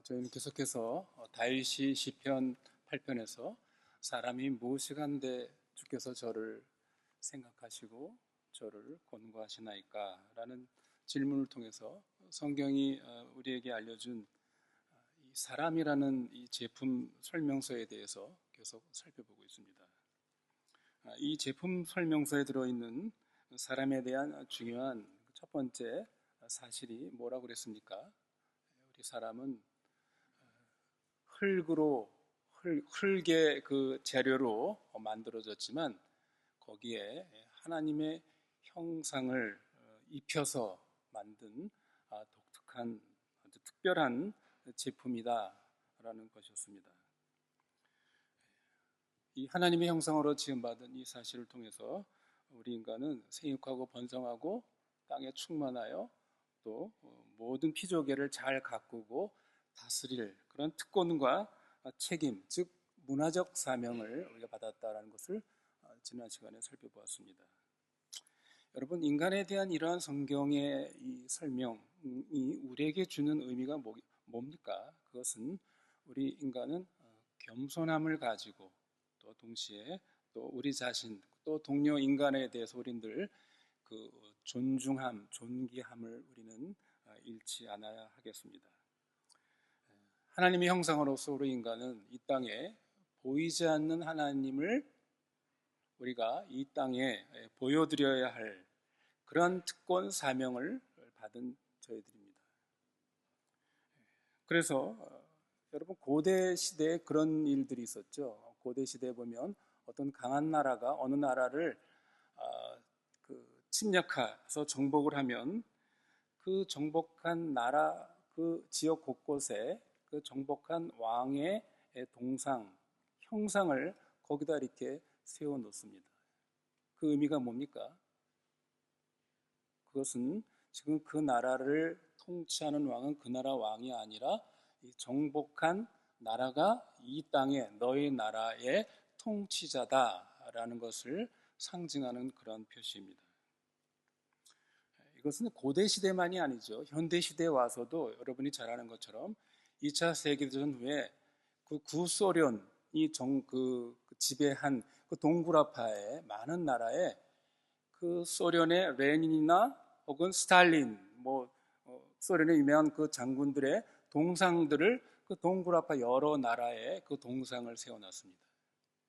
저희는 계속해서 다윗이 시편 8편에서 사람이 무엇이간데 주께서 저를 생각하시고 저를 권고하시나이까? 라는 질문을 통해서 성경이 우리에게 알려준 이 사람이라는 이 제품 설명서에 대해서 계속 살펴보고 있습니다. 이 제품 설명서에 들어있는 사람에 대한 중요한 첫 번째 사실이 뭐라고 그랬습니까? 우리 사람은 흙의 그 재료로 만들어졌지만 거기에 하나님의 형상을 입혀서 만든 독특한 아주 특별한 제품이다라는 것이었습니다. 이 하나님의 형상으로 지음받은 이 사실을 통해서 우리 인간은 생육하고 번성하고 땅에 충만하여 또 모든 피조계를 잘 가꾸고 다스릴 그런 특권과 책임, 즉 문화적 사명을 우리가 받았다라는 것을 지난 시간에 살펴보았습니다. 여러분, 인간에 대한 이러한 성경의 이 설명이 우리에게 주는 의미가 뭡니까? 그것은 우리 인간은 겸손함을 가지고 또 동시에 또 우리 자신 또 동료 인간에 대해서 우리들 그 존중함, 존귀함을 우리는 잃지 않아야 하겠습니다. 하나님의 형상으로서 우리 인간은 이 땅에 보이지 않는 하나님을 우리가 이 땅에 보여드려야 할 그런 특권 사명을 받은 저희들입니다. 그래서 여러분 고대 시대에 그런 일들이 있었죠. 고대 시대에 보면 어떤 강한 나라가 어느 나라를 침략해서 정복을 하면 그 정복한 나라 그 지역 곳곳에 그 정복한 왕의 동상, 형상을 거기다 이렇게 세워 놓습니다. 그 의미가 뭡니까? 그것은 지금 그 나라를 통치하는 왕은 그 나라 왕이 아니라 이 정복한 나라가 이 땅의 너희 나라의 통치자다라는 것을 상징하는 그런 표시입니다. 이것은 고대 시대만이 아니죠. 현대 시대에 와서도 여러분이 잘 아는 것처럼 2차 세계대전 후에 그 구소련이 지배한 그 동구라파의 많은 나라에 그 소련의 레닌이나 혹은 스탈린, 소련의 유명한 그 장군들의 동상들을 그 동구라파 여러 나라에 그 동상을 세워놨습니다.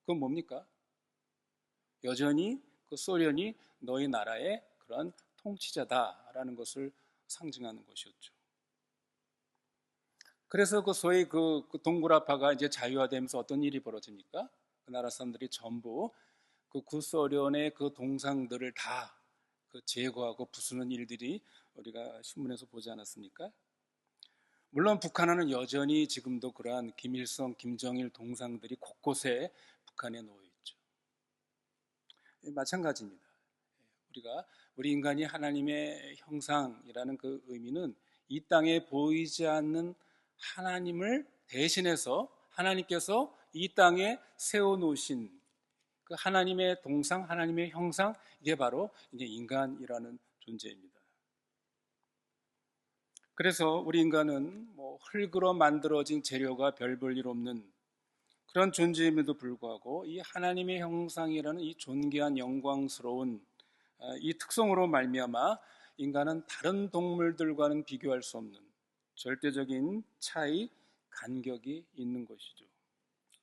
그건 뭡니까? 여전히 그 소련이 너희 나라의 그런 통치자다라는 것을 상징하는 것이었죠. 그래서 그 소위 그 동구라파가 이제 자유화되면서 어떤 일이 벌어집니까? 그 나라 사람들이 전부 그 구소련의 그 동상들을 다 그 제거하고 부수는 일들이 우리가 신문에서 보지 않았습니까? 물론 북한은 여전히 지금도 그러한 김일성, 김정일 동상들이 곳곳에 북한에 놓여 있죠. 마찬가지입니다. 우리 인간이 하나님의 형상이라는 그 의미는 이 땅에 보이지 않는 하나님을 대신해서 하나님께서 이 땅에 세워놓으신 그 하나님의 동상, 하나님의 형상, 이게 바로 이제 인간이라는 존재입니다. 그래서 우리 인간은 흙으로 만들어진 재료가 별 볼 일 없는 그런 존재임에도 불구하고 이 하나님의 형상이라는 이 존귀한 영광스러운 이 특성으로 말미암아 인간은 다른 동물들과는 비교할 수 없는 절대적인 차이, 간격이 있는 것이죠.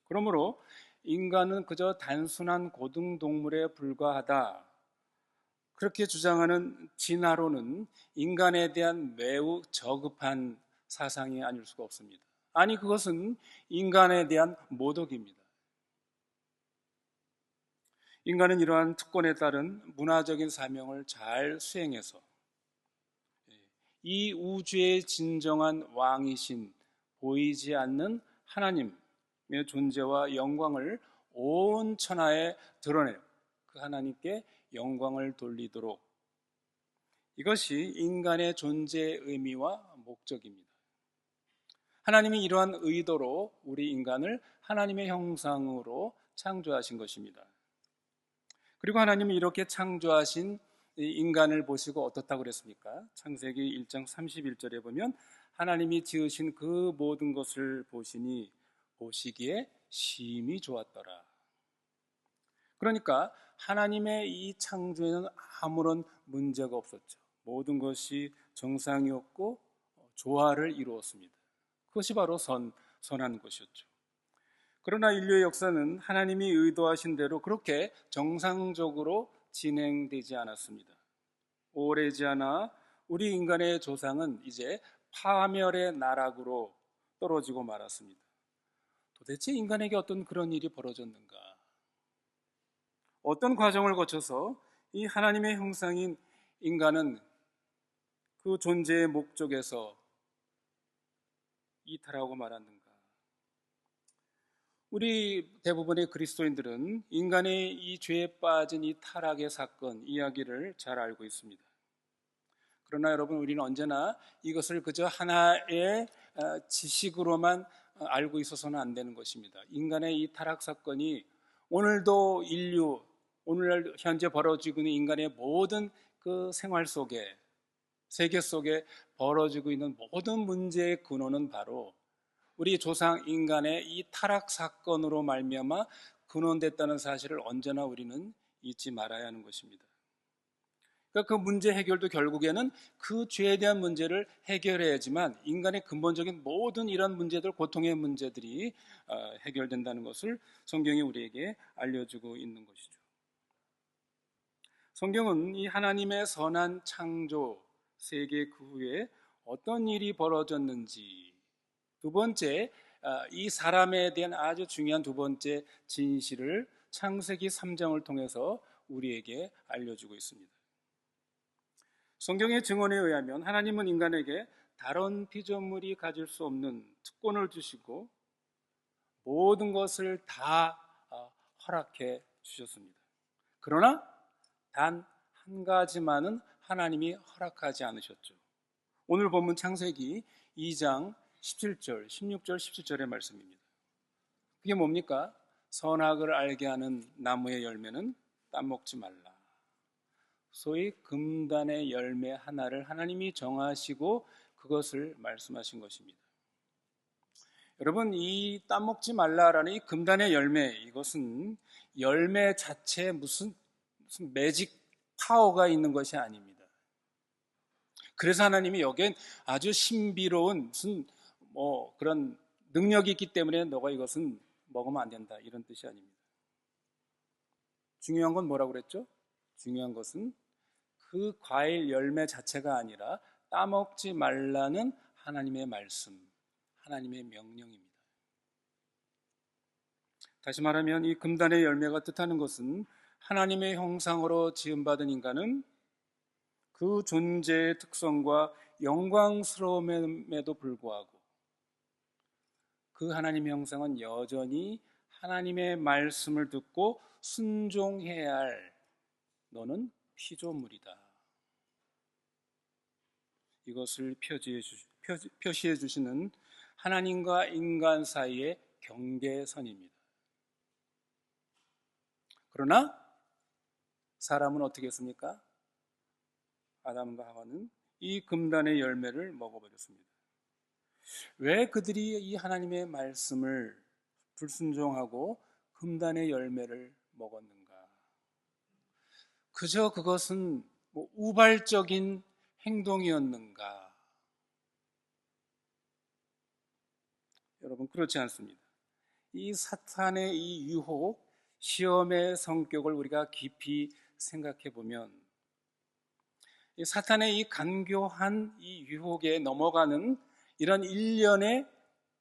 그러므로 인간은 그저 단순한 고등동물에 불과하다. 그렇게 주장하는 진화론은 인간에 대한 매우 저급한 사상이 아닐 수가 없습니다. 아니, 그것은 인간에 대한 모독입니다. 인간은 이러한 특권에 따른 문화적인 사명을 잘 수행해서 이 우주의 진정한 왕이신 보이지 않는 하나님의 존재와 영광을 온 천하에 드러내요. 그 하나님께 영광을 돌리도록 이것이 인간의 존재의 의미와 목적입니다. 하나님이 이러한 의도로 우리 인간을 하나님의 형상으로 창조하신 것입니다. 그리고 하나님이 이렇게 창조하신 인간을 보시고 어떻다고 그랬습니까? 창세기 1장 31절에 보면 하나님이 지으신 그 모든 것을 보시니 보시기에 심히 좋았더라. 그러니까 하나님의 이 창조에는 아무런 문제가 없었죠. 모든 것이 정상이었고 조화를 이루었습니다. 그것이 바로 선한 것이었죠. 그러나 인류의 역사는 하나님이 의도하신 대로 그렇게 정상적으로 진행되지 않았습니다. 오래지 않아 우리 인간의 조상은 이제 파멸의 나락으로 떨어지고 말았습니다. 도대체 인간에게 어떤 그런 일이 벌어졌는가? 어떤 과정을 거쳐서 이 하나님의 형상인 인간은 그 존재의 목적에서 이탈하고 말았는가? 우리 대부분의 그리스도인들은 인간의 이 죄에 빠진 이 타락의 사건 이야기를 잘 알고 있습니다. 그러나 여러분, 우리는 언제나 이것을 그저 하나의 지식으로만 알고 있어서는 안 되는 것입니다. 인간의 이 타락 사건이 오늘도 오늘 현재 벌어지고 있는 인간의 모든 그 생활 속에, 세계 속에 벌어지고 있는 모든 문제의 근원은 바로 우리 조상 인간의 이 타락 사건으로 말미암아 근원됐다는 사실을 언제나 우리는 잊지 말아야 하는 것입니다. 그러니까 그 문제 해결도 결국에는 그 죄에 대한 문제를 해결해야지만 인간의 근본적인 모든 이런 문제들, 고통의 문제들이 해결된다는 것을 성경이 우리에게 알려주고 있는 것이죠. 성경은 이 하나님의 선한 창조, 세계 그 후에 어떤 일이 벌어졌는지, 두 번째, 이 사람에 대한 아주 중요한 두 번째 진실을 창세기 3장을 통해서 우리에게 알려주고 있습니다. 성경의 증언에 의하면 하나님은 인간에게 다른 피조물이 가질 수 없는 특권을 주시고 모든 것을 다 허락해 주셨습니다. 그러나 단 한 가지만은 하나님이 허락하지 않으셨죠. 오늘 본문 창세기 2장 17절, 16절, 17절의 말씀입니다. 그게 뭡니까? 선악을 알게 하는 나무의 열매는 따먹지 말라. 소위 금단의 열매 하나를 하나님이 정하시고 그것을 말씀하신 것입니다. 여러분, 이 따먹지 말라라는 이 금단의 열매, 이것은 열매 자체에 무슨 매직 파워가 있는 것이 아닙니다. 그래서 하나님이 여기엔 아주 신비로운 무슨 그런 능력이 있기 때문에 너가 이것은 먹으면 안 된다, 이런 뜻이 아닙니다. 중요한 건 뭐라고 그랬죠? 중요한 것은 그 과일 열매 자체가 아니라 따먹지 말라는 하나님의 말씀, 하나님의 명령입니다. 다시 말하면 이 금단의 열매가 뜻하는 것은 하나님의 형상으로 지음받은 인간은 그 존재의 특성과 영광스러움에도 불구하고 그 하나님의 형상은 여전히 하나님의 말씀을 듣고 순종해야 할 너는 피조물이다. 이것을 표시해 주시는 하나님과 인간 사이의 경계선입니다. 그러나 사람은 어떻게 했습니까? 아담과 하와는 이 금단의 열매를 먹어버렸습니다. 왜 그들이 이 하나님의 말씀을 불순종하고 금단의 열매를 먹었는가? 그저 그것은 우발적인 행동이었는가? 여러분, 그렇지 않습니다. 이 사탄의 이 유혹, 시험의 성격을 우리가 깊이 생각해 보면 이 사탄의 이 간교한 이 유혹에 넘어가는 이런 일련의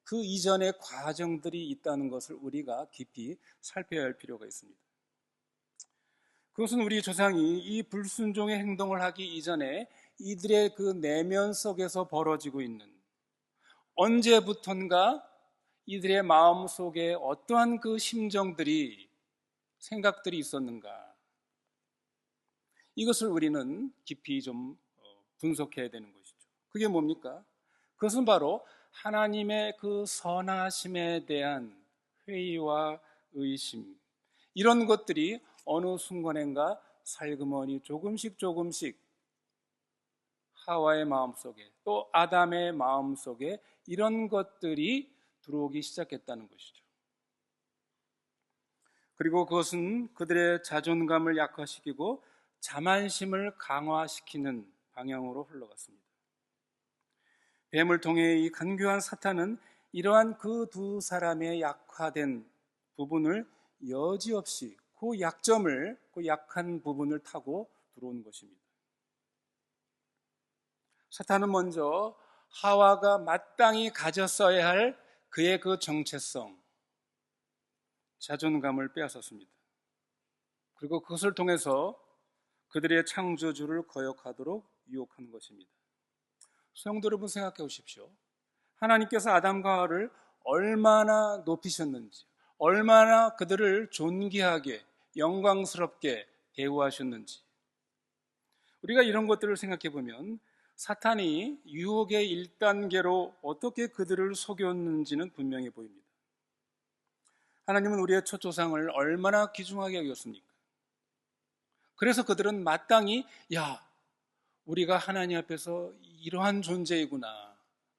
그 이전의 과정들이 있다는 것을 우리가 깊이 살펴야 할 필요가 있습니다. 그것은 우리 조상이 이 불순종의 행동을 하기 이전에 이들의 그 내면 속에서 벌어지고 있는, 언제부턴가 이들의 마음 속에 어떠한 그 심정들이, 생각들이 있었는가, 이것을 우리는 깊이 좀 분석해야 되는 것이죠. 그게 뭡니까? 그것은 바로 하나님의 그 선하심에 대한 회의와 의심, 이런 것들이 어느 순간인가 살그머니 조금씩 하와의 마음속에 또 아담의 마음속에 이런 것들이 들어오기 시작했다는 것이죠. 그리고 그것은 그들의 자존감을 약화시키고 자만심을 강화시키는 방향으로 흘러갔습니다. 뱀을 통해 이 간교한 사탄은 이러한 그 두 사람의 약화된 부분을 여지없이 그 약점을, 그 약한 부분을 타고 들어온 것입니다. 사탄은 먼저 하와가 마땅히 가졌어야 할 그의 그 정체성, 자존감을 빼앗았습니다. 그리고 그것을 통해서 그들의 창조주를 거역하도록 유혹한 것입니다. 성도 여러분, 생각해 보십시오. 하나님께서 아담과 하와를 얼마나 높이셨는지, 얼마나 그들을 존귀하게 영광스럽게 대우하셨는지, 우리가 이런 것들을 생각해 보면 사탄이 유혹의 1단계로 어떻게 그들을 속였는지는 분명해 보입니다. 하나님은 우리의 첫 조상을 얼마나 귀중하게 여겼습니까? 그래서 그들은 마땅히 우리가 하나님 앞에서 이러한 존재이구나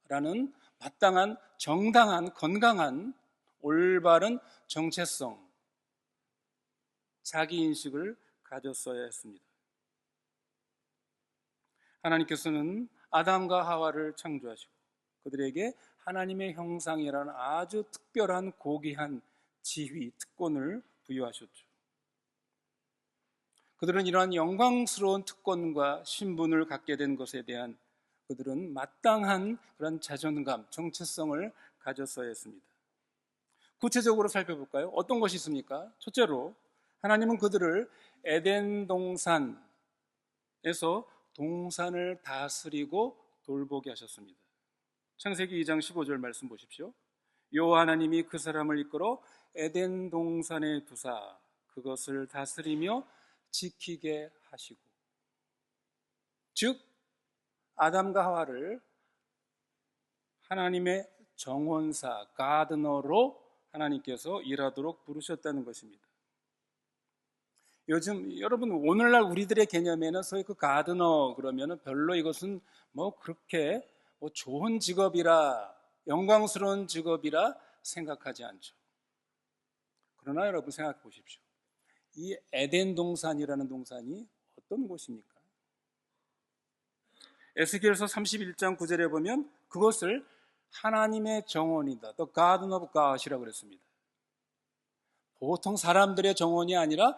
라는 마땅한, 정당한, 건강한, 올바른 정체성, 자기인식을 가졌어야 했습니다. 하나님께서는 아담과 하와를 창조하시고 그들에게 하나님의 형상이라는 아주 특별한 고귀한 지위, 특권을 부여하셨죠. 그들은 이러한 영광스러운 특권과 신분을 갖게 된 것에 대한 그들은 마땅한 그런 자존감, 정체성을 가졌어야 했습니다. 구체적으로 살펴볼까요? 어떤 것이 있습니까? 첫째로 하나님은 그들을 에덴 동산에서 동산을 다스리고 돌보게 하셨습니다. 창세기 2장 15절 말씀 보십시오. 여호와 하나님이 그 사람을 이끌어 에덴 동산에 두사 그것을 다스리며 지키게 하시고, 즉 아담과 하와를 하나님의 정원사, 가드너로 하나님께서 일하도록 부르셨다는 것입니다. 요즘 여러분 오늘날 우리들의 개념에는 소위 그 가드너 그러면은 별로 이것은 그렇게 좋은 직업이라, 영광스러운 직업이라 생각하지 않죠. 그러나 여러분 생각해 보십시오. 이 에덴 동산이라는 동산이 어떤 곳입니까? 에스겔서 31장 9절에 보면 그것을 하나님의 정원이다, The Garden of God이라고 그랬습니다. 보통 사람들의 정원이 아니라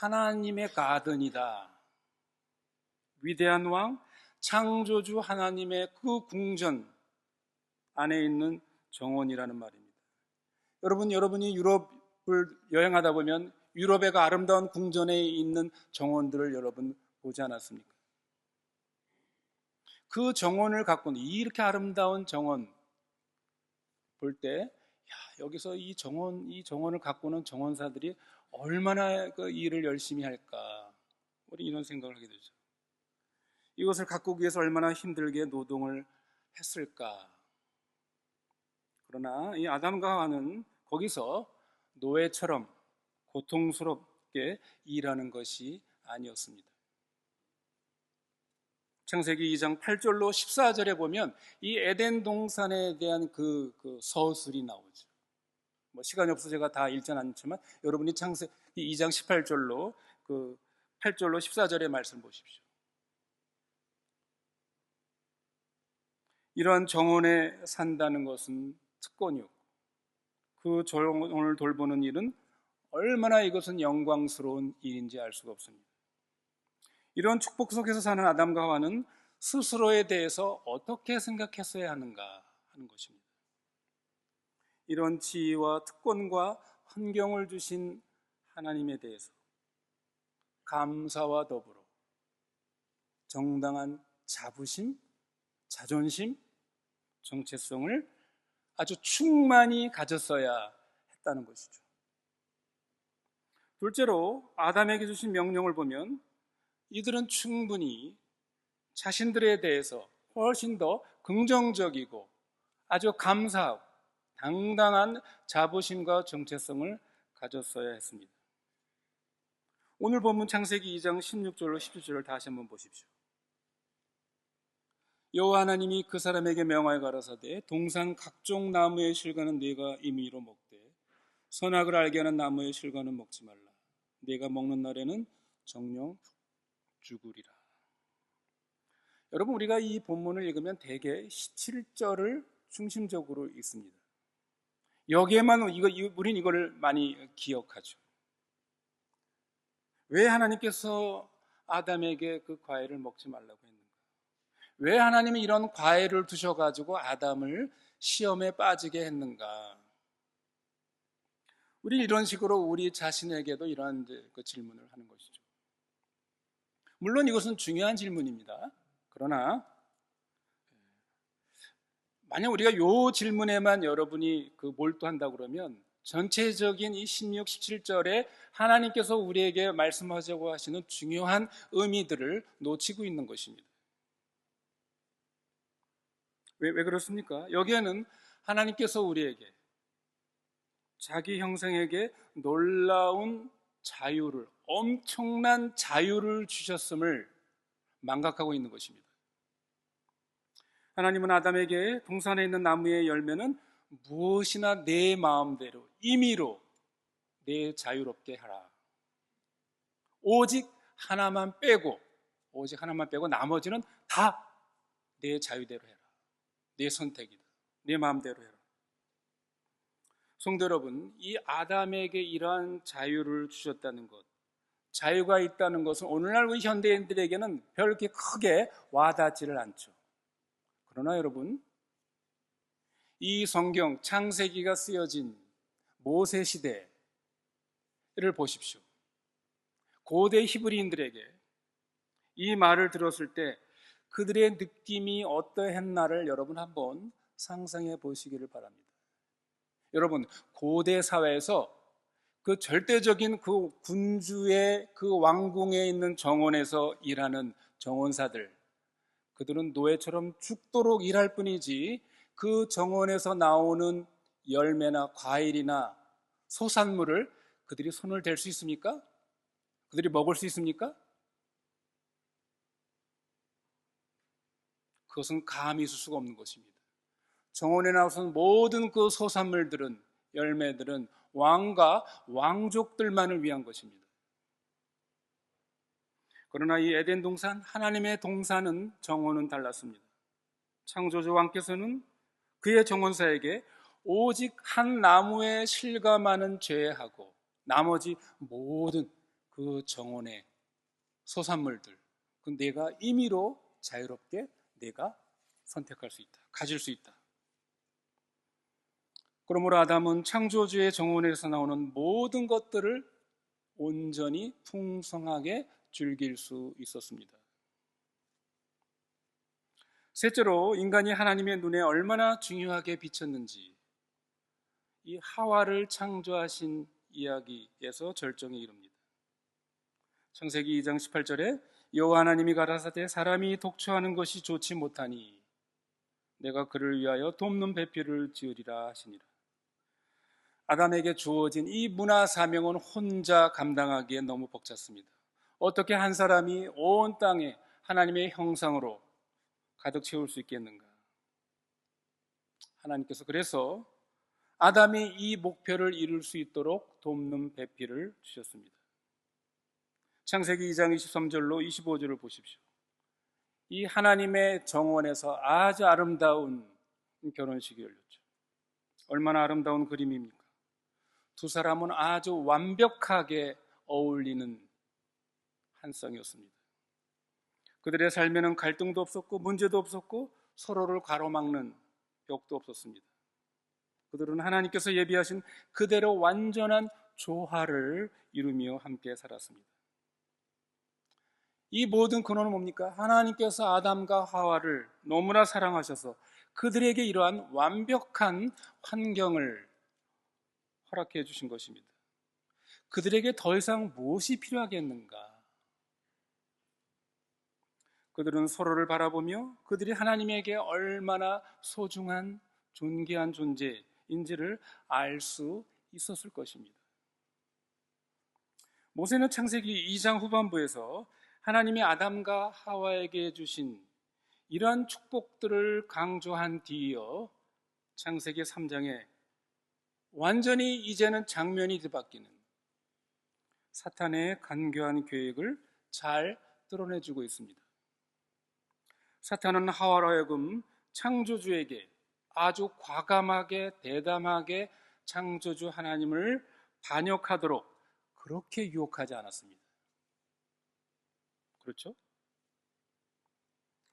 하나님의 가든이다. 위대한 왕, 창조주 하나님의 그 궁전 안에 있는 정원이라는 말입니다. 여러분이 유럽을 여행하다 보면 유럽의 그 아름다운 궁전에 있는 정원들을 여러분 보지 않았습니까? 그 정원을 갖고 이렇게 아름다운 정원 볼 때 여기서 이 정원을 갖고는 정원사들이 얼마나 그 일을 열심히 할까, 우리 이런 생각을 하게 되죠. 이것을 가꾸기 위해서 얼마나 힘들게 노동을 했을까. 그러나 이 아담과 하와는 거기서 노예처럼 고통스럽게 일하는 것이 아니었습니다. 창세기 2장 8절로 14절에 보면 이 에덴 동산에 대한 그 서술이 나오죠. 시간이 없어서 제가 다 읽지는 않지만 여러분이 창세기 2장 18절로 8절로 14절의 말씀 보십시오. 이러한 정원에 산다는 것은 특권이었고 그 정원을 돌보는 일은 얼마나 이것은 영광스러운 일인지 알 수가 없습니다. 이런 축복 속에서 사는 아담과 하와는 스스로에 대해서 어떻게 생각했어야 하는가 하는 것입니다. 이런 지위와 특권과 환경을 주신 하나님에 대해서 감사와 더불어 정당한 자부심, 자존심, 정체성을 아주 충만히 가졌어야 했다는 것이죠. 둘째로 아담에게 주신 명령을 보면 이들은 충분히 자신들에 대해서 훨씬 더 긍정적이고 아주 감사하고 당당한 자부심과 정체성을 가졌어야 했습니다. 오늘 본문 창세기 2장 16절로 17절을 다시 한번 보십시오. 여호와 하나님이 그 사람에게 명하여 가라사대 동산 각종 나무의 실과는 네가 임의로 먹되 선악을 알게 하는 나무의 실과는 먹지 말라. 네가 먹는 날에는 정령 죽으리라. 여러분, 우리가 이 본문을 읽으면 대개 17절을 중심적으로 읽습니다. 여기에만 우린 이거를 많이 기억하죠. 왜 하나님께서 아담에게 그 과일을 먹지 말라고 했는가? 왜 하나님이 이런 과일을 두셔가지고 아담을 시험에 빠지게 했는가? 우리 이런 식으로 우리 자신에게도 이러한 그 질문을 하는 것이죠. 물론 이것은 중요한 질문입니다. 그러나 만약 우리가 이 질문에만 여러분이 몰두한다 그러면 전체적인 이 16, 17절에 하나님께서 우리에게 말씀하자고 하시는 중요한 의미들을 놓치고 있는 것입니다. 왜 그렇습니까? 여기에는 하나님께서 우리에게 자기 형상에게 놀라운 자유를, 엄청난 자유를 주셨음을 망각하고 있는 것입니다. 하나님은 아담에게 동산에 있는 나무의 열매는 무엇이나 내 마음대로, 임의로 내 자유롭게 하라. 오직 하나만 빼고 나머지는 다 내 자유대로 해라. 내 선택이다. 내 마음대로 해라. 성도 여러분, 이 아담에게 이러한 자유를 주셨다는 것, 자유가 있다는 것은 오늘날 우리 현대인들에게는 별렇게 크게 와닿지를 않죠. 그러나 여러분, 이 성경 창세기가 쓰여진 모세 시대를 보십시오. 고대 히브리인들에게 이 말을 들었을 때 그들의 느낌이 어떠했나를 여러분 한번 상상해 보시기를 바랍니다. 여러분, 고대 사회에서 그 절대적인 그 군주의 그 왕궁에 있는 정원에서 일하는 정원사들, 그들은 노예처럼 죽도록 일할 뿐이지 그 정원에서 나오는 열매나 과일이나 소산물을 그들이 손을 댈 수 있습니까? 그들이 먹을 수 있습니까? 그것은 감히 있을 수가 없는 것입니다. 정원에 나오는 모든 그 소산물들은, 열매들은 왕과 왕족들만을 위한 것입니다. 그러나 이 에덴 동산, 하나님의 동산은 정원은 달랐습니다. 창조주 왕께서는 그의 정원사에게 오직 한 나무의 실과만은 제외하고 나머지 모든 그 정원의 소산물들, 그 내가 임의로 자유롭게 내가 선택할 수 있다, 가질 수 있다. 그러므로 아담은 창조주의 정원에서 나오는 모든 것들을 온전히 풍성하게 즐길 수 있었습니다. 셋째로, 인간이 하나님의 눈에 얼마나 중요하게 비쳤는지 이 하와를 창조하신 이야기에서 절정에 이릅니다. 창세기 2장 18절에 여호와 하나님이 가라사대 사람이 독초하는 것이 좋지 못하니 내가 그를 위하여 돕는 배필을 지으리라 하시니라. 아담에게 주어진 이 문화 사명은 혼자 감당하기에 너무 벅찼습니다. 어떻게 한 사람이 온 땅에 하나님의 형상으로 가득 채울 수 있겠는가? 하나님께서 그래서 아담이 이 목표를 이룰 수 있도록 돕는 배필을 주셨습니다. 창세기 2장 23절로 25절을 보십시오. 이 하나님의 정원에서 아주 아름다운 결혼식이 열렸죠. 얼마나 아름다운 그림입니까? 두 사람은 아주 완벽하게 어울리는 한 쌍이었습니다. 그들의 삶에는 갈등도 없었고 문제도 없었고 서로를 가로막는 벽도 없었습니다. 그들은 하나님께서 예비하신 그대로 완전한 조화를 이루며 함께 살았습니다. 이 모든 근원은 뭡니까? 하나님께서 아담과 하와를 너무나 사랑하셔서 그들에게 이러한 완벽한 환경을 허락해 주신 것입니다. 그들에게 더 이상 무엇이 필요하겠는가? 그들은 서로를 바라보며 그들이 하나님에게 얼마나 소중한 존귀한 존재인지를 알 수 있었을 것입니다. 모세는 창세기 2장 후반부에서 하나님이 아담과 하와에게 주신 이러한 축복들을 강조한 뒤이어 창세기 3장에 완전히 이제는 장면이 뒤바뀌는 사탄의 간교한 계획을 잘 드러내주고 있습니다. 사탄은 하와로 하여금 창조주에게 아주 과감하게 대담하게 창조주 하나님을 반역하도록 그렇게 유혹하지 않았습니다. 그렇죠?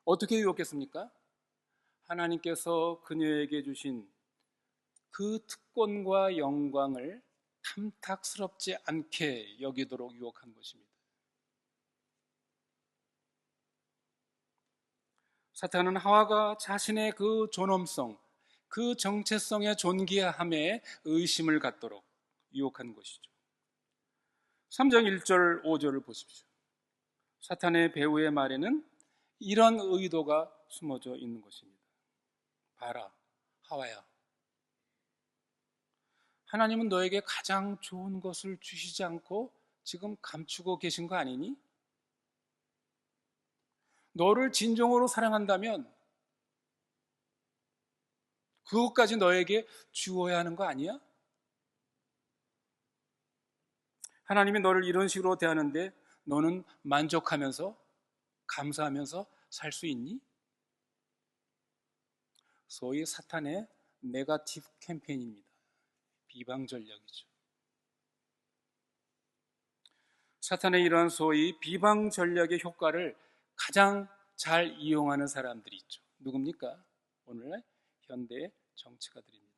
어떻게 유혹했습니까? 하나님께서 그녀에게 주신 그 특권과 영광을 탐탁스럽지 않게 여기도록 유혹한 것입니다. 사탄은 하와가 자신의 그 존엄성, 그 정체성의 존귀함에 의심을 갖도록 유혹한 것이죠. 3장 1절 5절을 보십시오. 사탄의 배우의 말에는 이런 의도가 숨어져 있는 것입니다. 봐라, 하와야, 하나님은 너에게 가장 좋은 것을 주시지 않고 지금 감추고 계신 거 아니니? 너를 진정으로 사랑한다면 그것까지 너에게 주어야 하는 거 아니야? 하나님이 너를 이런 식으로 대하는데 너는 만족하면서 감사하면서 살 수 있니? 소위 사탄의 네거티브 캠페인입니다. 비방 전략이죠. 사탄의 이러한 소위 비방 전략의 효과를 가장 잘 이용하는 사람들이 있죠. 누굽니까? 오늘날 현대 정치가들입니다.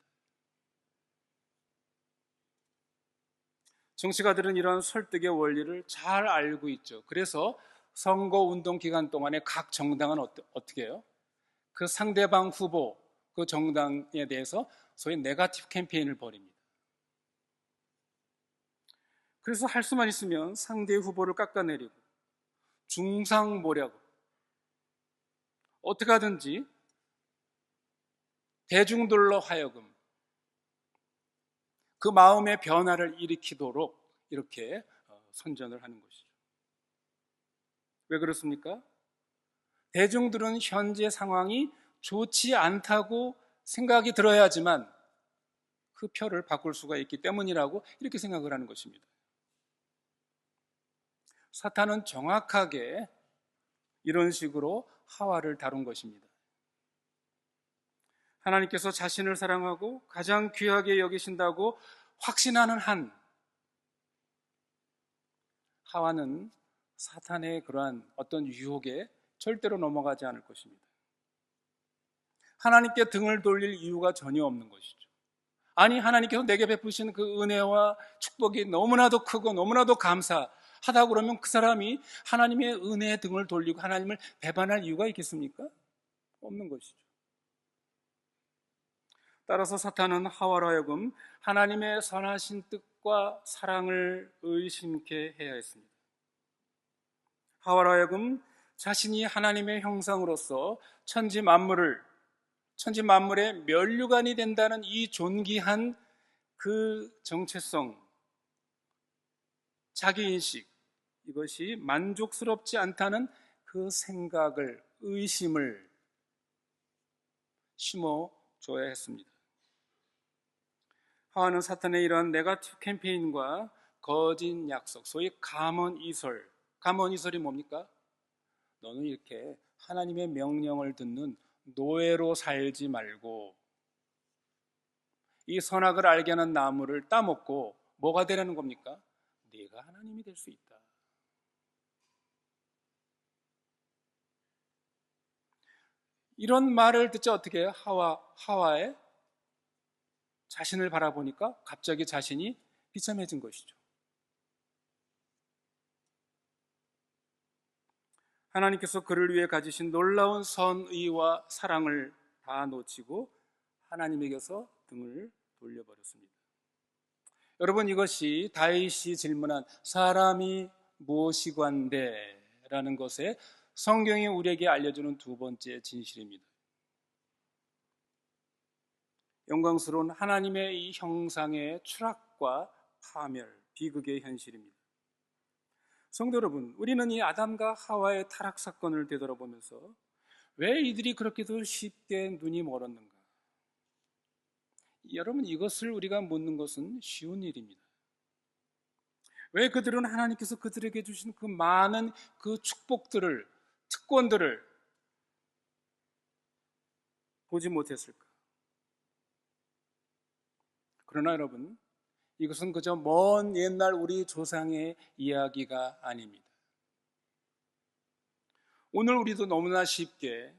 정치가들은 이런 설득의 원리를 잘 알고 있죠. 그래서 선거 운동 기간 동안에 각 정당은 어떻게 해요? 그 상대방 후보, 그 정당에 대해서 소위 네거티브 캠페인을 벌입니다. 그래서 할 수만 있으면 상대 후보를 깎아내리고 중상모략, 어떻게 하든지 대중들로 하여금 그 마음의 변화를 일으키도록 이렇게 선전을 하는 것이죠. 왜 그렇습니까? 대중들은 현재 상황이 좋지 않다고 생각이 들어야지만 그 표를 바꿀 수가 있기 때문이라고 이렇게 생각을 하는 것입니다. 사탄은 정확하게 이런 식으로 하와를 다룬 것입니다. 하나님께서 자신을 사랑하고 가장 귀하게 여기신다고 확신하는 한 하와는 사탄의 그러한 어떤 유혹에 절대로 넘어가지 않을 것입니다. 하나님께 등을 돌릴 이유가 전혀 없는 것이죠. 아니, 하나님께서 내게 베푸신 그 은혜와 축복이 너무나도 크고 너무나도 감사하다 그러면 그 사람이 하나님의 은혜에 등을 돌리고 하나님을 배반할 이유가 있겠습니까? 없는 것이죠. 따라서 사탄은 하와로 하여금 하나님의 선하신 뜻과 사랑을 의심케 해야 했습니다. 하와로 하여금 자신이 하나님의 형상으로서 천지 만물의 면류관이 된다는 이 존귀한 그 정체성, 자기인식, 이것이 만족스럽지 않다는 그 생각을, 의심을 심어줘야 했습니다. 하와는 사탄의 이러한 네거티브 캠페인과 거짓 약속, 소위 감언이설이 뭡니까? 너는 이렇게 하나님의 명령을 듣는 노예로 살지 말고 이 선악을 알게 하는 나무를 따먹고 뭐가 되라는 겁니까? 네가 하나님이 될 수 있다. 이런 말을 듣자 어떻게 해요? 하와의 자신을 바라보니까 갑자기 자신이 비참해진 것이죠. 하나님께서 그를 위해 가지신 놀라운 선의와 사랑을 다 놓치고 하나님에게서 등을 돌려버렸습니다. 여러분, 이것이 다윗이 질문한 사람이 무엇이관데 라는 것에 성경이 우리에게 알려주는 두 번째 진실입니다. 영광스러운 하나님의 이 형상의 추락과 파멸, 비극의 현실입니다. 성도 여러분, 우리는 이 아담과 하와의 타락 사건을 되돌아보면서 왜 이들이 그렇게도 쉽게 눈이 멀었는가? 여러분, 이것을 우리가 묻는 것은 쉬운 일입니다. 왜 그들은 하나님께서 그들에게 주신 그 많은 그 축복들을, 특권들을 보지 못했을까? 그러나 여러분, 이것은 그저 먼 옛날 우리 조상의 이야기가 아닙니다. 오늘 우리도 너무나 쉽게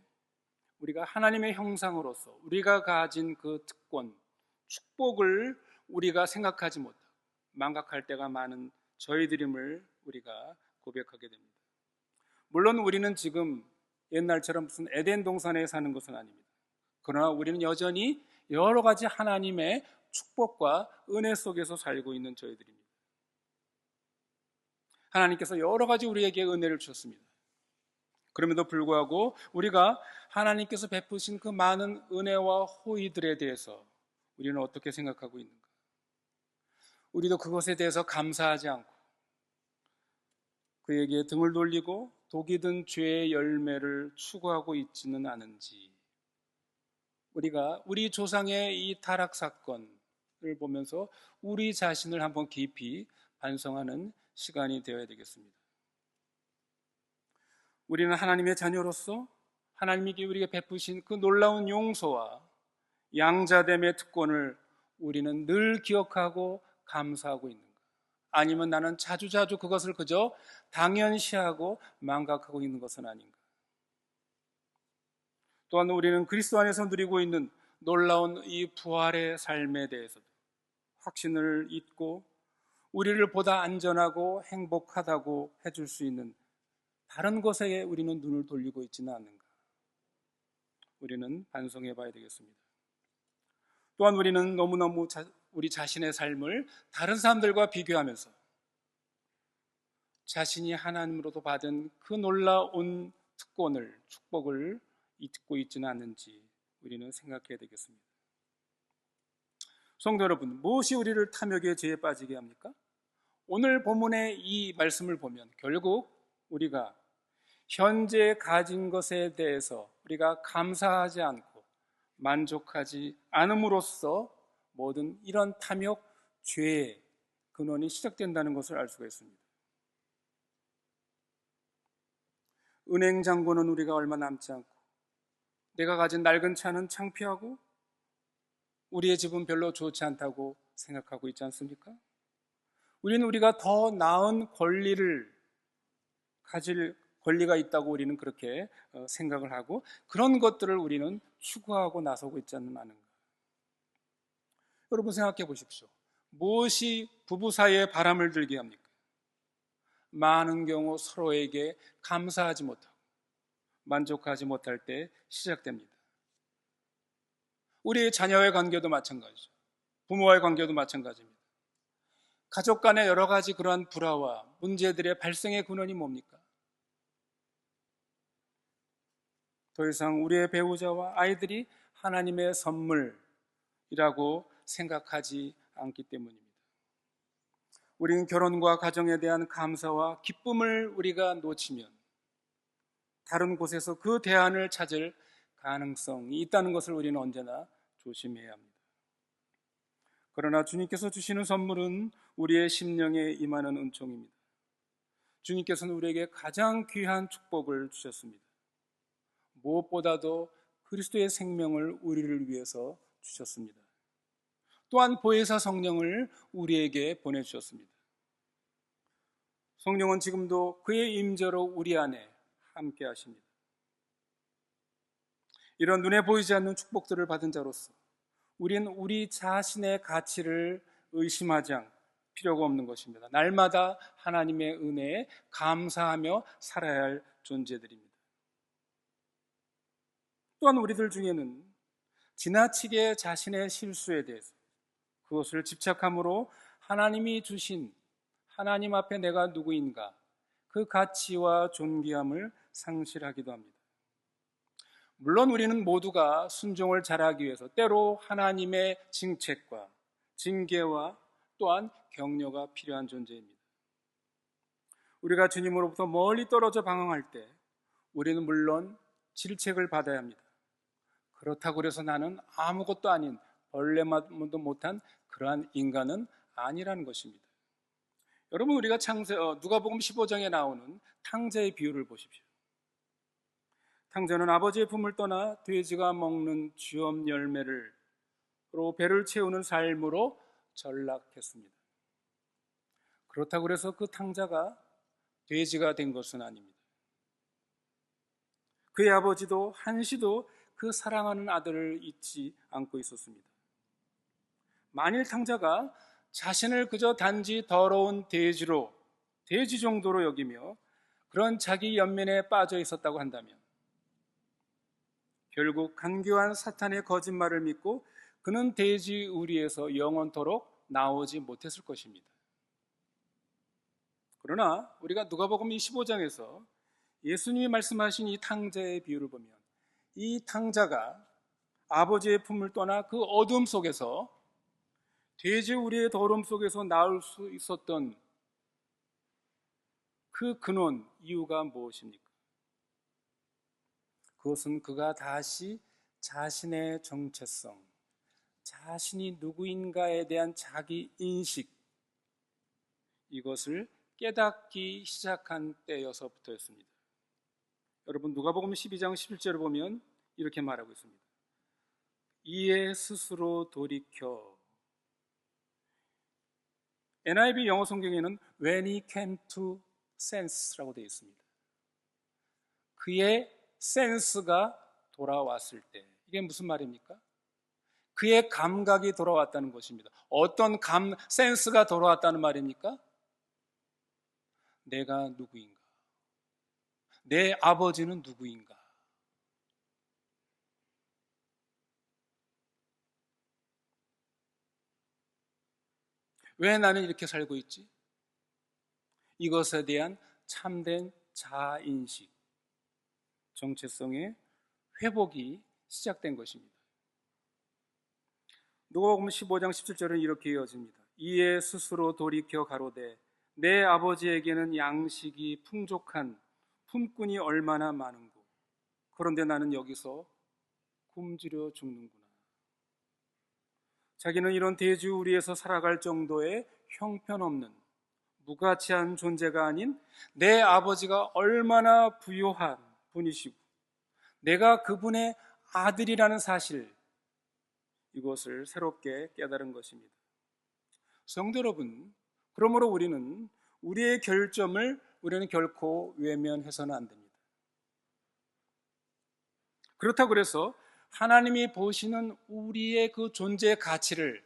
우리가 하나님의 형상으로서 우리가 가진 그 특권, 축복을 우리가 생각하지 못하고 망각할 때가 많은 저희들임을 우리가 고백하게 됩니다. 물론 우리는 지금 옛날처럼 무슨 에덴 동산에 사는 것은 아닙니다. 그러나 우리는 여전히 여러 가지 하나님의 축복과 은혜 속에서 살고 있는 저희들입니다. 하나님께서 여러 가지 우리에게 은혜를 주셨습니다. 그럼에도 불구하고 우리가 하나님께서 베푸신 그 많은 은혜와 호의들에 대해서 우리는 어떻게 생각하고 있는가? 우리도 그것에 대해서 감사하지 않고 그에게 등을 돌리고 독이 든 죄의 열매를 추구하고 있지는 않은지, 우리가 우리 조상의 이 타락 사건을 보면서 우리 자신을 한번 깊이 반성하는 시간이 되어야 되겠습니다. 우리는 하나님의 자녀로서 하나님이 우리에게 베푸신 그 놀라운 용서와 양자됨의 특권을 우리는 늘 기억하고 감사하고 있는가? 아니면 나는 자주자주 그것을 그저 당연시하고 망각하고 있는 것은 아닌가? 또한 우리는 그리스도 안에서 누리고 있는 놀라운 이 부활의 삶에 대해서도 확신을 잊고 우리를 보다 안전하고 행복하다고 해줄 수 있는 다른 것에 우리는 눈을 돌리고 있지는 않는가? 우리는 반성해 봐야 되겠습니다. 또한 우리는 너무너무 우리 자신의 삶을 다른 사람들과 비교하면서 자신이 하나님으로부터 받은 그 놀라운 특권을, 축복을 잊고 있지는 않는지 우리는 생각해야 되겠습니다. 성도 여러분, 무엇이 우리를 탐욕의 죄에 빠지게 합니까? 오늘 본문의 이 말씀을 보면 결국 우리가 현재 가진 것에 대해서 우리가 감사하지 않고 만족하지 않음으로써 모든 이런 탐욕, 죄의 근원이 시작된다는 것을 알 수가 있습니다. 은행 잔고는 우리가 얼마 남지 않고 내가 가진 낡은 차는 창피하고 우리의 집은 별로 좋지 않다고 생각하고 있지 않습니까? 우리는 우리가 더 나은 권리를 가질 권리가 있다고 우리는 그렇게 생각을 하고 그런 것들을 우리는 추구하고 나서고 있지 않는가? 여러분 생각해 보십시오. 무엇이 부부 사이에 바람을 들게 합니까? 많은 경우 서로에게 감사하지 못하고 만족하지 못할 때 시작됩니다. 우리 자녀의 관계도 마찬가지죠. 부모와의 관계도 마찬가지입니다. 가족 간의 여러 가지 그러한 불화와 문제들의 발생의 근원이 뭡니까? 더 이상 우리의 배우자와 아이들이 하나님의 선물이라고 생각하지 않기 때문입니다. 우리는 결혼과 가정에 대한 감사와 기쁨을 우리가 놓치면 다른 곳에서 그 대안을 찾을 가능성이 있다는 것을 우리는 언제나 조심해야 합니다. 그러나 주님께서 주시는 선물은 우리의 심령에 임하는 은총입니다. 주님께서는 우리에게 가장 귀한 축복을 주셨습니다. 무엇보다도 그리스도의 생명을 우리를 위해서 주셨습니다. 또한 보혜사 성령을 우리에게 보내주셨습니다. 성령은 지금도 그의 임재로 우리 안에 함께 하십니다. 이런 눈에 보이지 않는 축복들을 받은 자로서 우리는 우리 자신의 가치를 의심하지 않고 필요가 없는 것입니다. 날마다 하나님의 은혜에 감사하며 살아야 할 존재들입니다. 또한 우리들 중에는 지나치게 자신의 실수에 대해서 그것을 집착함으로 하나님이 주신 하나님 앞에 내가 누구인가 그 가치와 존귀함을 상실하기도 합니다. 물론 우리는 모두가 순종을 잘하기 위해서 때로 하나님의 징책과 징계와 또한 격려가 필요한 존재입니다. 우리가 주님으로부터 멀리 떨어져 방황할 때 우리는 물론 질책을 받아야 합니다. 그렇다고 해서 나는 아무것도 아닌 벌레만도 못한 그러한 인간은 아니라는 것입니다. 여러분, 우리가 누가복음 15장에 나오는 탕자의 비유를 보십시오. 탕자는 아버지의 품을 떠나 돼지가 먹는 쥐엄 열매를 배를 채우는 삶으로 전락했습니다. 그렇다고 해서 그 탕자가 돼지가 된 것은 아닙니다. 그의 아버지도 한시도 그 사랑하는 아들을 잊지 않고 있었습니다. 만일 탕자가 자신을 그저 단지 더러운 돼지 정도로 여기며 그런 자기 연민에 빠져 있었다고 한다면 결국 간교한 사탄의 거짓말을 믿고 그는 돼지 우리에서 영원토록 나오지 못했을 것입니다. 그러나 우리가 누가복음 15장에서 예수님이 말씀하신 이 탕자의 비유를 보면 이 탕자가 아버지의 품을 떠나 그 어둠 속에서 돼지 우리의 더러움 속에서 나올 수 있었던 그 근원, 이유가 무엇입니까? 그것은 그가 다시 자신의 정체성, 자신이 누구인가에 대한 자기 인식, 이것을 깨닫기 시작한 때여서부터였습니다. 여러분, 누가복음 12장 11절을 보면 이렇게 말하고 있습니다. 이에 스스로 돌이켜. NIV 영어 성경에는 when he came to sense라고 되어 있습니다. 그의 센스가 돌아왔을 때, 이게 무슨 말입니까? 그의 감각이 돌아왔다는 것입니다. 어떤 센스가 돌아왔다는 말입니까? 내가 누구인가? 내 아버지는 누구인가? 왜 나는 이렇게 살고 있지? 이것에 대한 참된 자아인식, 정체성의 회복이 시작된 것입니다. 누가복음 15장 17절은 이렇게 이어집니다. 이에 스스로 돌이켜 가로되 내 아버지에게는 양식이 풍족한 품꾼이 얼마나 많은고 그런데 나는 여기서 굶주려 죽는구나. 자기는 이런 대지우리에서 살아갈 정도의 형편없는 무가치한 존재가 아닌 내 아버지가 얼마나 부유한 분이시고 내가 그분의 아들이라는 사실, 이것을 새롭게 깨달은 것입니다. 성도 여러분, 그러므로 우리의 결점을 결코 외면해서는 안 됩니다. 그렇다고 해서 하나님이 보시는 우리의 그 존재의 가치를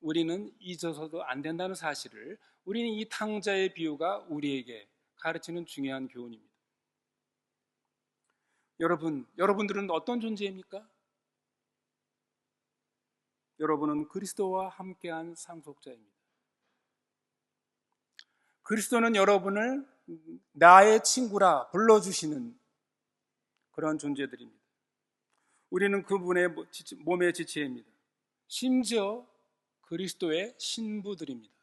우리는 잊어서도 안 된다는 사실을 우리는 이 탕자의 비유가 우리에게 가르치는 중요한 교훈입니다. 여러분들은 어떤 존재입니까? 여러분은 그리스도와 함께한 상속자입니다. 그리스도는 여러분을 나의 친구라 불러주시는 그런 존재들입니다. 우리는 그분의 몸의 지체입니다. 심지어 그리스도의 신부들입니다.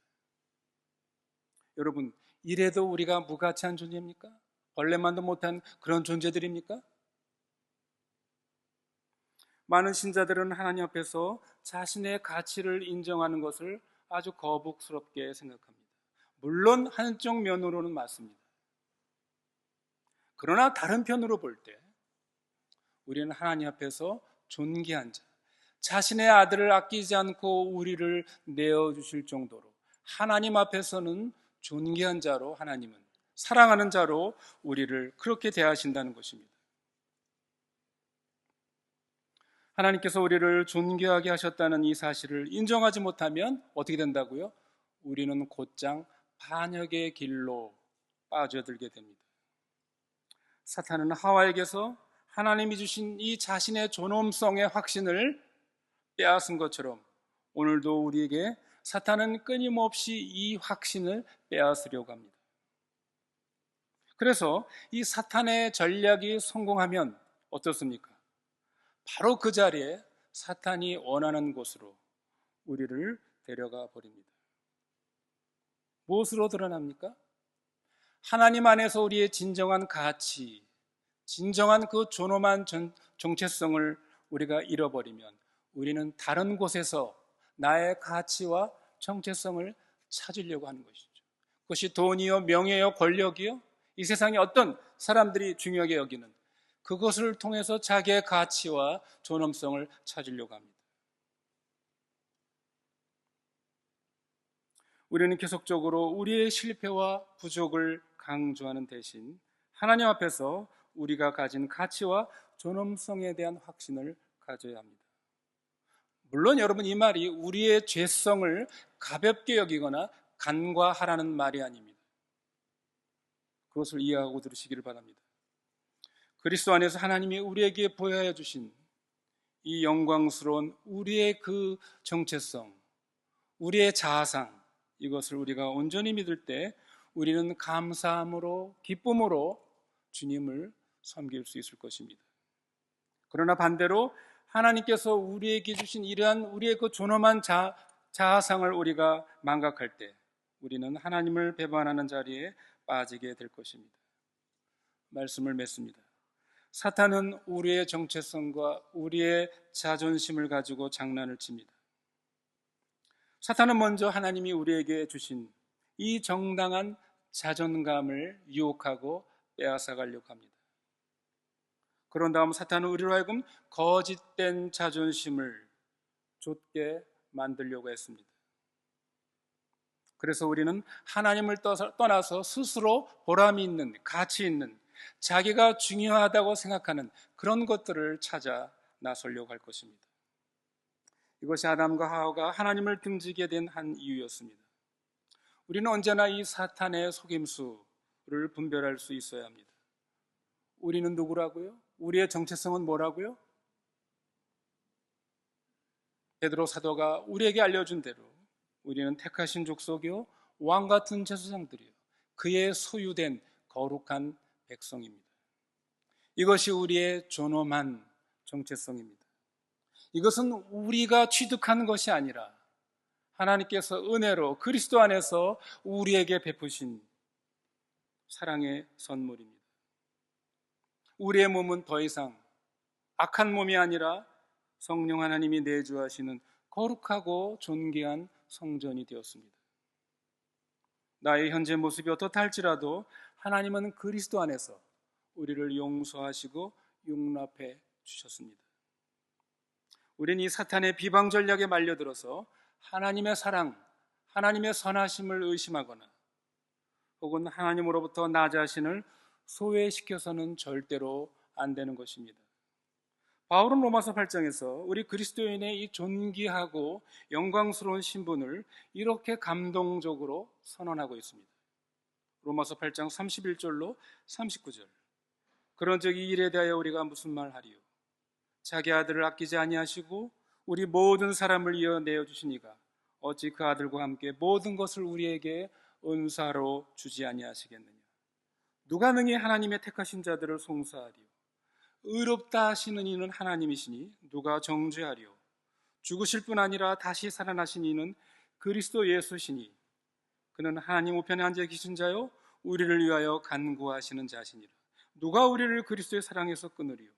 여러분, 이래도 우리가 무가치한 존재입니까? 벌레만도 못한 그런 존재들입니까? 많은 신자들은 하나님 앞에서 자신의 가치를 인정하는 것을 아주 거북스럽게 생각합니다. 물론 한쪽 면으로는 맞습니다. 그러나 다른 편으로 볼 때 우리는 하나님 앞에서 존귀한 자, 자신의 아들을 아끼지 않고 우리를 내어주실 정도로 하나님 앞에서는 존귀한 자로, 하나님은 사랑하는 자로 우리를 그렇게 대하신다는 것입니다. 하나님께서 우리를 존귀하게 하셨다는 이 사실을 인정하지 못하면 어떻게 된다고요? 우리는 곧장 반역의 길로 빠져들게 됩니다. 사탄은 하와에게서 하나님이 주신 이 자신의 존엄성의 확신을 빼앗은 것처럼 오늘도 우리에게 사탄은 끊임없이 이 확신을 빼앗으려고 합니다. 그래서 이 사탄의 전략이 성공하면 어떻습니까? 바로 그 자리에 사탄이 원하는 곳으로 우리를 데려가 버립니다. 무엇으로 드러납니까? 하나님 안에서 우리의 진정한 가치, 진정한 그 존엄한 정체성을 우리가 잃어버리면 우리는 다른 곳에서 나의 가치와 정체성을 찾으려고 하는 것이죠. 그것이 돈이요, 명예요, 권력이요, 이 세상에 어떤 사람들이 중요하게 여기는 그것을 통해서 자기의 가치와 존엄성을 찾으려고 합니다. 우리는 계속적으로 우리의 실패와 부족을 강조하는 대신 하나님 앞에서 우리가 가진 가치와 존엄성에 대한 확신을 가져야 합니다. 물론 여러분, 이 말이 우리의 죄성을 가볍게 여기거나 간과하라는 말이 아닙니다. 그것을 이해하고 들으시기를 바랍니다. 그리스도 안에서 하나님이 우리에게 보여해 주신 이 영광스러운 우리의 그 정체성, 우리의 자아상, 이것을 우리가 온전히 믿을 때 우리는 감사함으로, 기쁨으로 주님을 섬길 수 있을 것입니다. 그러나 반대로 하나님께서 우리에게 주신 이러한 우리의 그 존엄한 자아상을 우리가 망각할 때 우리는 하나님을 배반하는 자리에 빠지게 될 것입니다. 말씀을 맺습니다. 사탄은 우리의 정체성과 우리의 자존심을 가지고 장난을 칩니다. 사탄은 먼저 하나님이 우리에게 주신 이 정당한 자존감을 유혹하고 빼앗아가려고 합니다. 그런 다음 사탄은 우리로 하여금 거짓된 자존심을 좇게 만들려고 했습니다. 그래서 우리는 하나님을 떠나서 스스로 보람이 있는, 가치 있는, 자기가 중요하다고 생각하는 그런 것들을 찾아 나서려고 할 것입니다. 이것이 아담과 하와가 하나님을 등지게 된 한 이유였습니다. 우리는 언제나 이 사탄의 속임수를 분별할 수 있어야 합니다. 우리는 누구라고요? 우리의 정체성은 뭐라고요? 베드로 사도가 우리에게 알려준 대로 우리는 택하신 족속이요, 왕 같은 제사장들이요, 그의 소유된 거룩한 백성입니다. 이것이 우리의 존엄한 정체성입니다. 이것은 우리가 취득한 것이 아니라 하나님께서 은혜로 그리스도 안에서 우리에게 베푸신 사랑의 선물입니다. 우리의 몸은 더 이상 악한 몸이 아니라 성령 하나님이 내주하시는 거룩하고 존귀한 성전이 되었습니다. 나의 현재 모습이 어떻다 할지라도 하나님은 그리스도 안에서 우리를 용서하시고 용납해 주셨습니다. 우리는 이 사탄의 비방 전략에 말려들어서 하나님의 사랑, 하나님의 선하심을 의심하거나 혹은 하나님으로부터 나 자신을 소외시켜서는 절대로 안 되는 것입니다. 바울은 로마서 8장에서 우리 그리스도인의 이 존귀하고 영광스러운 신분을 이렇게 감동적으로 선언하고 있습니다. 로마서 8장 31절로 39절. 그런즉 이 일에 대하여 우리가 무슨 말하리요? 자기 아들을 아끼지 아니하시고 우리 모든 사람을 이어 내어주신 이가 어찌 그 아들과 함께 모든 것을 우리에게 은사로 주지 아니하시겠느냐? 누가 능히 하나님의 택하신 자들을 송사하리요? 의롭다 하시는 이는 하나님이시니 누가 정죄하리요? 죽으실 뿐 아니라 다시 살아나신 이는 그리스도 예수시니 그는 하나님 우편에 앉아 계신 자요 우리를 위하여 간구하시는 자시니라. 누가 우리를 그리스도의 사랑에서 끊으리요?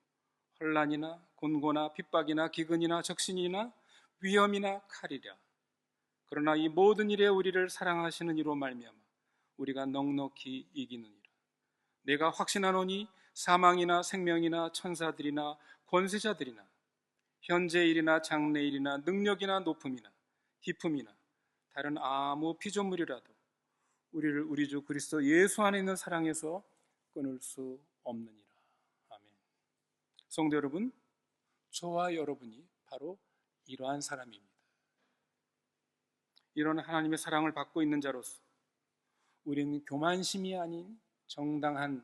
혼란이나 곤고나 핍박이나 기근이나 적신이나 위험이나 칼이랴. 그러나 이 모든 일에 우리를 사랑하시는 이로 말미암아 우리가 넉넉히 이기느니라. 내가 확신하노니 사망이나 생명이나 천사들이나 권세자들이나 현재 일이나 장래 일이나 능력이나 높음이나 깊음이나 다른 아무 피조물이라도 우리를 우리 주 그리스도 예수 안에 있는 사랑에서 끊을 수 없느니라. 아멘. 성도 여러분, 저와 여러분이 바로 이러한 사람입니다. 이런 하나님의 사랑을 받고 있는 자로서 우리는 교만심이 아닌 정당한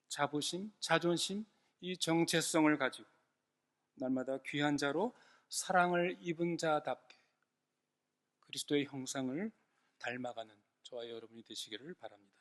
자부심, 자존심, 이 정체성을 가지고 날마다 귀한 자로 사랑을 입은 자답게 그리스도의 형상을 닮아가는 저와 여러분이 되시기를 바랍니다.